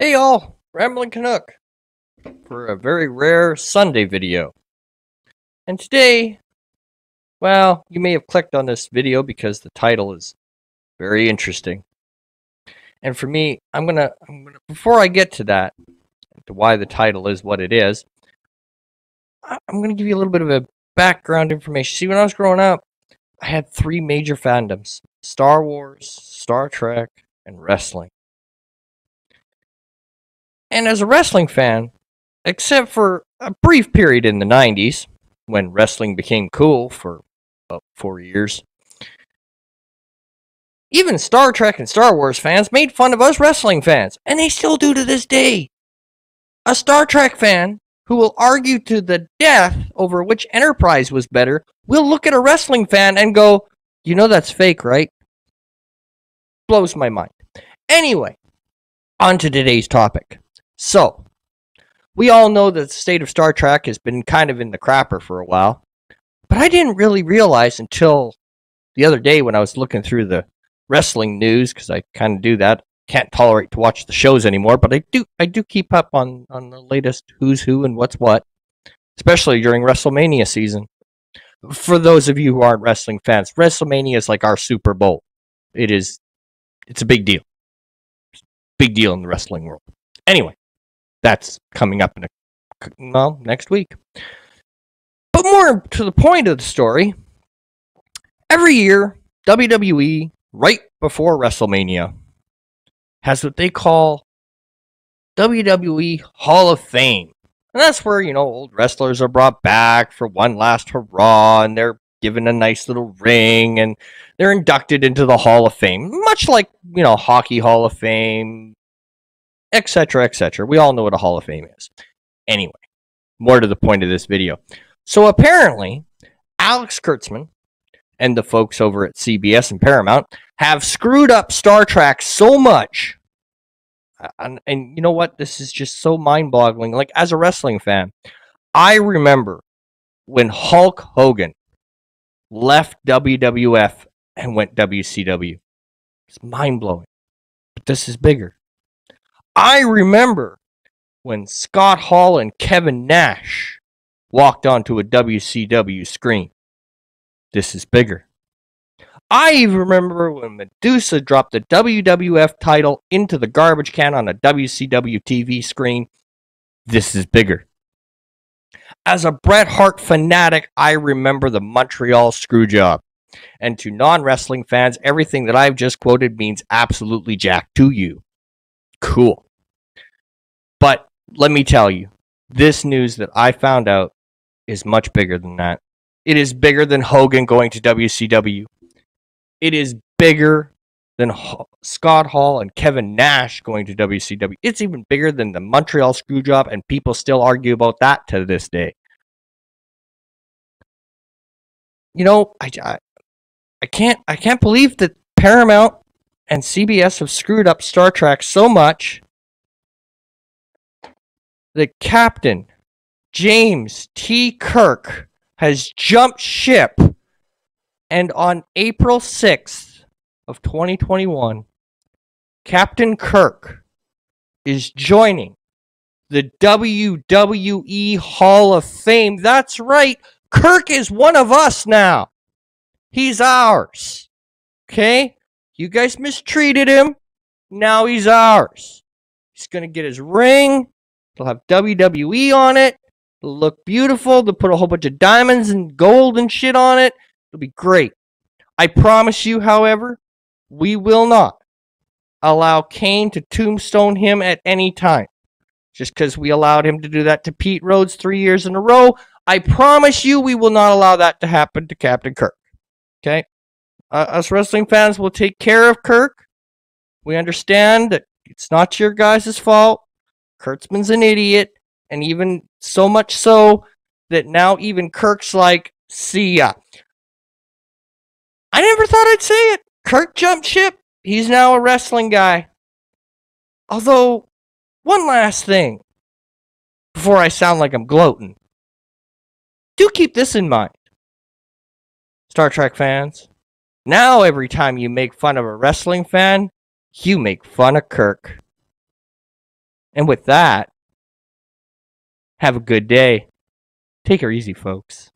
Hey all, Rambling Canuck for a very rare Sunday video. And today, well, you may have clicked on this video because the title is very interesting. And for me, I'm gonna before I get to that, to why the title is what it is, I'm gonna give you a little bit of a background information. See, when I was growing up, I had three major fandoms: Star Wars, Star Trek, and wrestling. And as a wrestling fan, except for a brief period in the 90s when wrestling became cool for about 4 years, even Star Trek and Star Wars fans made fun of us wrestling fans, and they still do to this day. A Star Trek fan who will argue to the death over which Enterprise was better will look at a wrestling fan and go, "You know that's fake, right?" Blows my mind. Anyway, on to today's topic. So, we all know that the state of Star Trek has been kind of in the crapper for a while, but I didn't really realize until the other day when I was looking through the wrestling news, because I kind of do that. Can't tolerate to watch the shows anymore, but I do keep up on the latest who's who and what's what, especially during WrestleMania season. For those of you who aren't wrestling fans, WrestleMania is like our Super Bowl. It's a big deal. Big deal in the wrestling world. Anyway, that's coming up next week. But more to the point of the story, every year, WWE, right before WrestleMania, has what they call WWE Hall of Fame. And that's where, old wrestlers are brought back for one last hurrah, and they're given a nice little ring, and they're inducted into the Hall of Fame. Much like, Hockey Hall of Fame, etc., etc. We all know what a Hall of Fame is. Anyway, more to the point of this video. So apparently, Alex Kurtzman and the folks over at CBS and Paramount have screwed up Star Trek so much. And you know what? This is just so mind-boggling. Like, as a wrestling fan, I remember when Hulk Hogan left WWF and went WCW. It's mind-blowing. But this is bigger. I remember when Scott Hall and Kevin Nash walked onto a WCW screen. This is bigger. I even remember when Medusa dropped the WWF title into the garbage can on a WCW TV screen. This is bigger. As a Bret Hart fanatic, I remember the Montreal Screwjob. And to non-wrestling fans, everything that I've just quoted means absolutely jack to you. Cool. But let me tell you, this news that I found out is much bigger than that. It is bigger than Hogan going to WCW. It is bigger than Scott Hall and Kevin Nash going to WCW. It's even bigger than the Montreal Screwjob, and people still argue about that to this day. I can't believe that Paramount and CBS have screwed up Star Trek so much that Captain James T. Kirk has jumped ship, and on April 6th of 2021, Captain Kirk is joining the WWE Hall of Fame. That's right, Kirk is one of us now. He's ours. Okay? You guys mistreated him. Now he's ours. He's going to get his ring. It'll have WWE on it. It'll look beautiful. They'll put a whole bunch of diamonds and gold and shit on it. It'll be great. I promise you, however, we will not allow Kane to tombstone him at any time. Just because we allowed him to do that to Pete Rhodes 3 years in a row, I promise you we will not allow that to happen to Captain Kirk. Okay? Us wrestling fans will take care of Kirk. We understand that it's not your guys' fault. Kurtzman's an idiot, and even so much so that now even Kirk's like, see ya. I never thought I'd say it. Kirk jumped ship. He's now a wrestling guy. Although, one last thing before I sound like I'm gloating. Do keep this in mind, Star Trek fans. Now every time you make fun of a wrestling fan, you make fun of Kirk. And with that, have a good day. Take her easy, folks.